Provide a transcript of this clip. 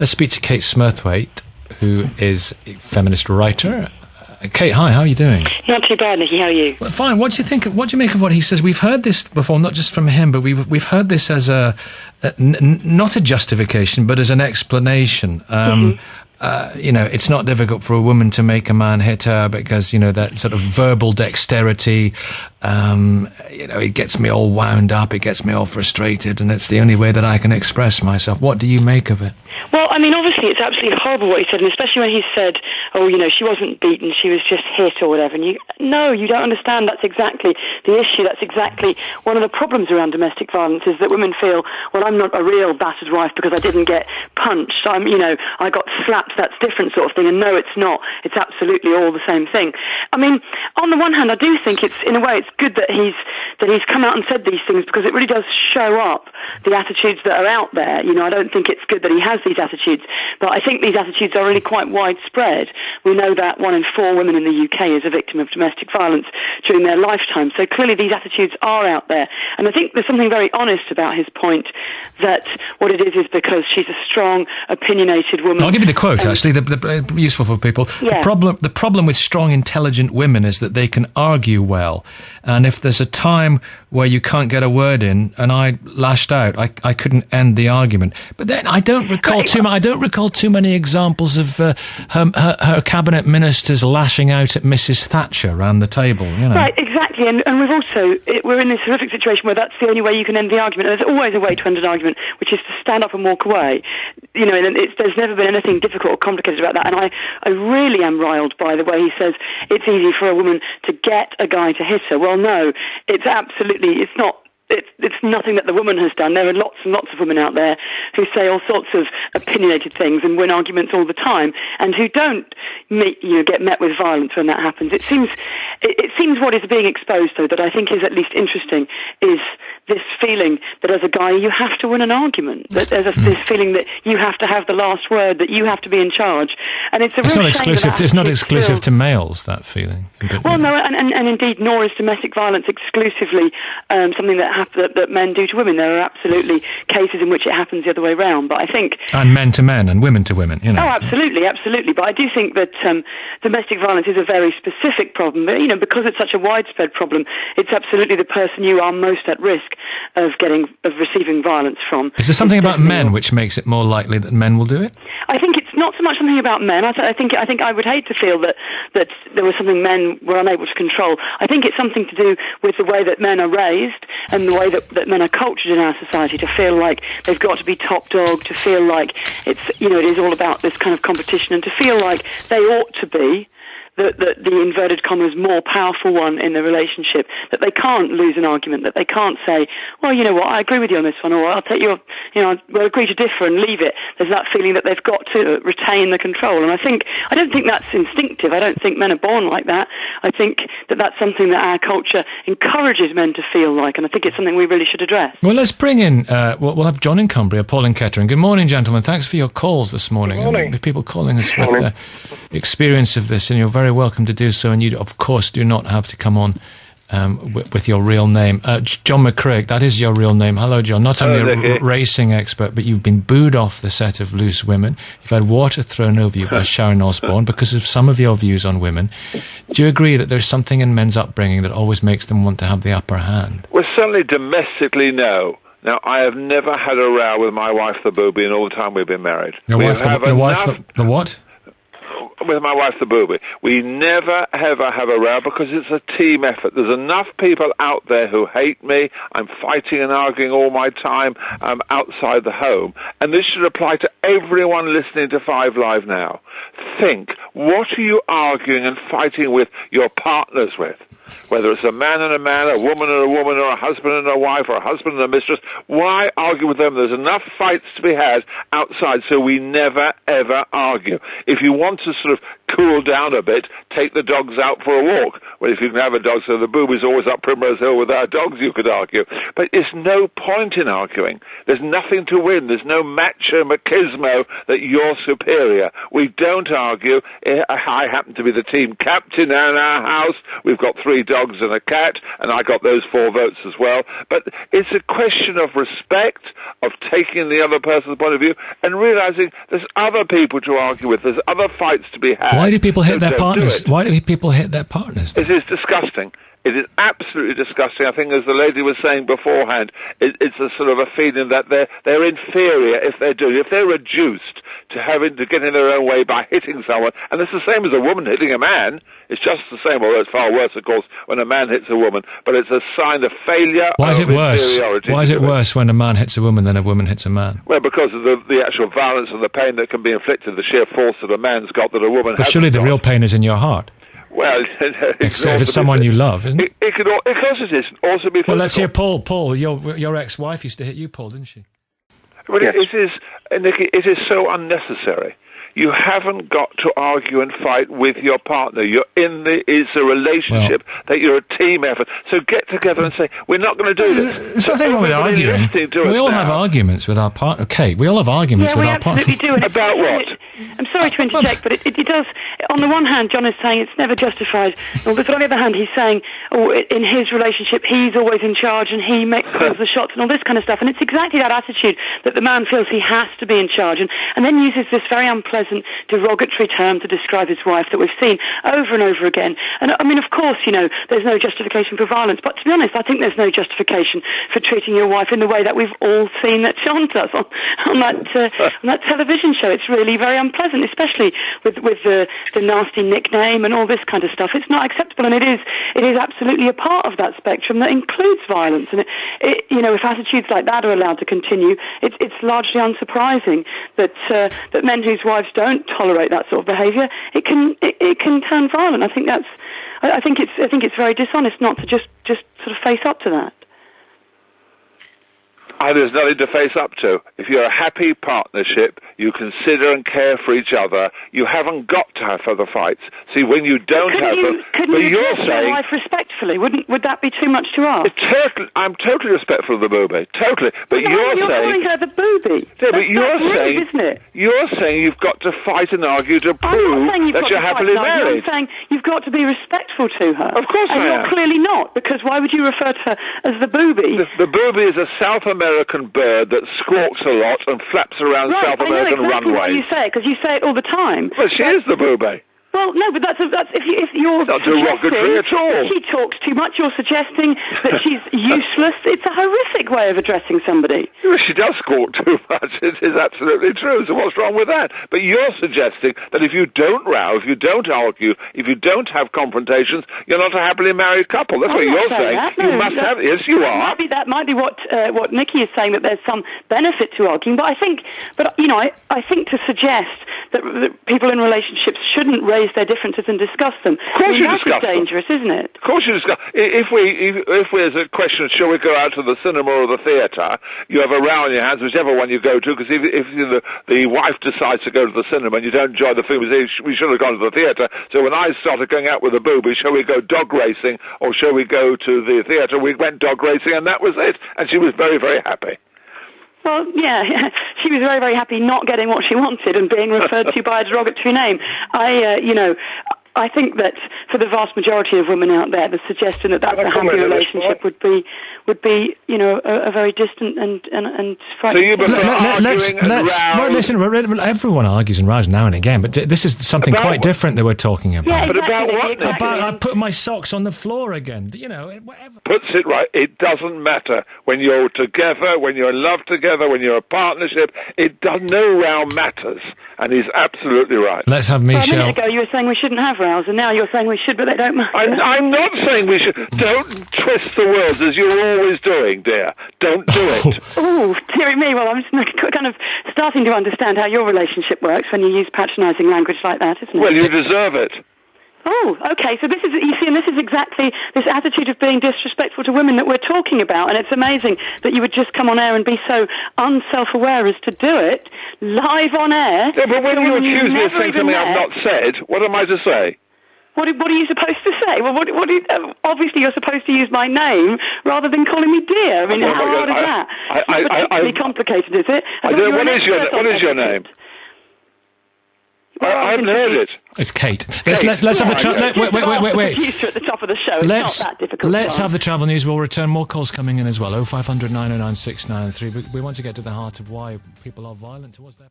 Let's speak to Kate Smurthwaite, who is a feminist writer. Kate, hi, how are you doing? Not too bad, Nicky, how are you? Well, fine. What do you make of what he says? We've heard this before, not just from him, but we've heard this as not a justification, but as an explanation. It's not difficult for a woman to make a man hit her because, that sort of verbal dexterity, it gets me all wound up, it gets me all frustrated, and it's the only way that I can express myself. What do you make of it? Well, I mean, obviously it's absolutely horrible what he said, and especially when he said, she wasn't beaten, she was just hit or whatever. And you don't understand. That's exactly the issue. That's exactly one of the problems around domestic violence is that women feel, well, I'm not a real battered wife because I didn't get punched. I got slapped. That's different sort of thing. And no, it's not. It's absolutely all the same thing. I mean, on the one hand, I do think in a way, it's good that he's come out and said these things because it really does show up the attitudes that are out there. I don't think it's good that he has these attitudes, but I think these attitudes are really quite widespread. We know that 1 in 4 women in the UK is a victim of domestic violence during their lifetime. So clearly these attitudes are out there. And I think there's something very honest about his point that what it is because she's a strong, opinionated woman. I'll give you the quote, actually, useful for people. Yeah. The problem with strong, intelligent women is that they can argue well. And if there's a time where you can't get a word in, and I lashed out, I couldn't end the argument. But then I don't recall too many examples of her cabinet ministers lashing out at Mrs. Thatcher around the table. Right, exactly. And we're in this horrific situation where that's the only way you can end the argument. And there's always a way to end an argument, which is to stand up and walk away. And there's never been anything difficult or complicated about that. And I really am riled by the way he says it's easy for a woman to get a guy to hit her. Well, no, it's not. It's nothing that the woman has done. There are lots and lots of women out there who say all sorts of opinionated things and win arguments all the time, and who don't get met with violence when that happens. It seems what is being exposed, though, that I think is at least interesting, is this feeling that as a guy you have to win an argument, that there's this feeling that you have to have the last word, that you have to be in charge, and it's not exclusive. It's not exclusive to males, that feeling. Well, no, and indeed, nor is domestic violence exclusively something that men do to women. There are absolutely cases in which it happens the other way around, but I think... And men to men and women to women, Oh, absolutely. But I do think that domestic violence is a very specific problem. But, because it's such a widespread problem, it's absolutely the person you are most at risk of receiving violence from. Is there something about men which makes it more likely that men will do it? I think it's not so much something about men. I think I would hate to feel that there was something men were unable to control. I think it's something to do with the way that men are raised and the way that men are cultured in our society to feel like they've got to be top dog, to feel like it is all about this kind of competition, and to feel like they ought to be the inverted commas more powerful one in the relationship, that they can't lose an argument, that they can't say, well, you know what, I agree with you on this one, or I'll take your, we'll agree to differ and leave it. There's that feeling that they've got to retain the control. And I don't think that's instinctive. I don't think men are born like that. I think that that's something that our culture encourages men to feel like, and I think it's something we really should address. Well, let's bring in, we'll have John in Cumbria, Paul in Kettering. Good morning, gentlemen. Thanks for your calls this morning. Good morning. With people calling us with their experience of this, and you're very welcome to do so, and you, of course, do not have to come on with your real name. John McCririck, that is your real name. Hello, John. Not only a racing expert, but you've been booed off the set of Loose Women. You've had water thrown over you by Sharon Osbourne because of some of your views on women. Do you agree that there's something in men's upbringing that always makes them want to have the upper hand? Well, certainly domestically, no. Now, I have never had a row with my wife, the Booby, in all the time we've been married. Your wife, the what? With my wife, the Booby. We never, ever have a row because it's a team effort. There's enough people out there who hate me. I'm fighting and arguing all my time outside the home. And this should apply to everyone listening to 5 Live now. Think, what are you arguing and fighting with your partners with? Whether it's a man and a man, a woman and a woman, or a husband and a wife, or a husband and a mistress, why argue with them? There's enough fights to be had outside, so we never, ever argue. If you want to sort of cool down a bit, take the dogs out for a walk. Well, if you can have a dog, so the Booby's always up Primrose Hill with our dogs, you could argue. But there's no point in arguing. There's nothing to win. There's no macho machismo that you're superior. We don't argue. I happen to be the team captain in our house. We've got 3 dogs and a cat, and I got those 4 votes as well. But it's a question of respect, of taking the other person's point of view, and realizing there's other people to argue with. There's other fights to be had. Why do people hit their partners? Why do people hit their partners? It is disgusting. It is absolutely disgusting. I think, as the lady was saying beforehand, it's a sort of a feeling that they're inferior if they're reduced to getting their own way by hitting someone. And it's the same as a woman hitting a man. It's just the same. Although it's far worse, of course, when a man hits a woman. But it's a sign of failure. Why is it worse? Inferiority. Why is it worse when a man hits a woman than a woman hits a man? Well, because of the actual violence and the pain that can be inflicted, the sheer force that a man's got that a woman hasn't. But surely the real pain is in your heart. Well, if it's someone you love, isn't it? Of course it is. Also be physical. Well, let's hear Paul. Paul, your ex-wife used to hit you, Paul, didn't she? Well, yes. Nicky, it is so unnecessary. You haven't got to argue and fight with your partner. It's a relationship that you're a team effort. So get together and say, we're not going to do this. There's nothing wrong with arguing. We all have arguments with our partner. Kate, we all have arguments with our partner. Yeah, we absolutely do. About what? I'm sorry to interject, but it does. On the one hand, John is saying it's never justified. But on the other hand, he's saying, in his relationship, he's always in charge and he calls the shots and all this kind of stuff. And it's exactly that attitude that the man feels he has to be in charge and then uses this very unpleasant, derogatory term to describe his wife that we've seen over and over again. And I mean, of course, there's no justification for violence. But to be honest, I think there's no justification for treating your wife in the way that we've all seen that John does on that television show. It's really very unpleasant, especially with the nasty nickname and all this kind of stuff. It's not acceptable, and it is absolutely a part of that spectrum that includes violence. And if attitudes like that are allowed to continue, it's largely unsurprising that men whose wives don't tolerate that sort of behaviour, it can turn violent. I think it's very dishonest not to just sort of face up to that. There's nothing to face up to. If you're a happy partnership, you consider and care for each other. You haven't got to have other fights. See, when you don't have them, couldn't you address your wife respectfully? Would that be too much to ask? I'm totally respectful of the booby, totally. But you're calling her the booby. Yeah, but you're saying, isn't it? You're saying you've got to fight and argue to prove that you're happily married. I'm saying you've got to be respectful to her. Of course I am. And you're clearly not, because why would you refer to her as the booby? The booby is a South American bird that squawks a lot and flaps around South American runways. I know exactly why you say it, because you say it all the time. Well, she is the booby. Well, no, but that's if you're not derogatory at all. She talks too much. You're suggesting that she's useless. It's a horrific way of addressing somebody. Well, she does squawk too much. It is absolutely true. So what's wrong with that? But you're suggesting that if you don't row, if you don't argue, if you don't have confrontations, you're not a happily married couple. That's what you're saying. You must have. Yes, you are. That might be what Nikki is saying, that there's some benefit to arguing. But I think to suggest that people in relationships shouldn't raise their differences and discuss them. Of course you discuss them. That's dangerous, isn't it? Of course you discuss. If there's a question, shall we go out to the cinema or the theatre, you have a row in your hands, whichever one you go to, because if the wife decides to go to the cinema and you don't enjoy the film, you say, we should have gone to the theatre. So when I started going out with the booby, shall we go dog racing or shall we go to the theatre? We went dog racing and that was it. And she was very, very happy. Well, yeah, she was very, very happy not getting what she wanted and being referred to by a derogatory name. I think that for the vast majority of women out there, the suggestion that that's a happy relationship would be a very distant and frightening. Listen, everyone argues and rows now and again, but this is something quite different that we're talking about. Yeah, but about what? Exactly. About I've put my socks on the floor again. Whatever. Puts it right. It doesn't matter when you're together, when you're in love together, when you're a partnership. No row matters, and he's absolutely right. Let's have Michelle. A minute ago, you were saying we shouldn't have rows, and now you're saying we should, but they don't matter. I'm not saying we should. Don't twist the words as you're always doing, dear. Don't do it. Oh, dearie me. Well, I'm just kind of starting to understand how your relationship works when you use patronising language like that, isn't it? Well, you deserve it. Oh, okay. So this is exactly this attitude of being disrespectful to women that we're talking about, and it's amazing that you would just come on air and be so unself-aware as to do it live on air. Yeah, but when you accuse me of saying something I've not said, what am I to say? What are you supposed to say? Well, obviously you're supposed to use my name rather than calling me dear. I mean, how hard is that? It's not particularly complicated, is it? What is your name? I haven't heard it. It's Kate. Let's have the wait. Producer at the top of the show. It's not that difficult. Let's have the travel news. We'll return. More calls coming in as well. 0500 909 693. We want to get to the heart of why people are violent towards their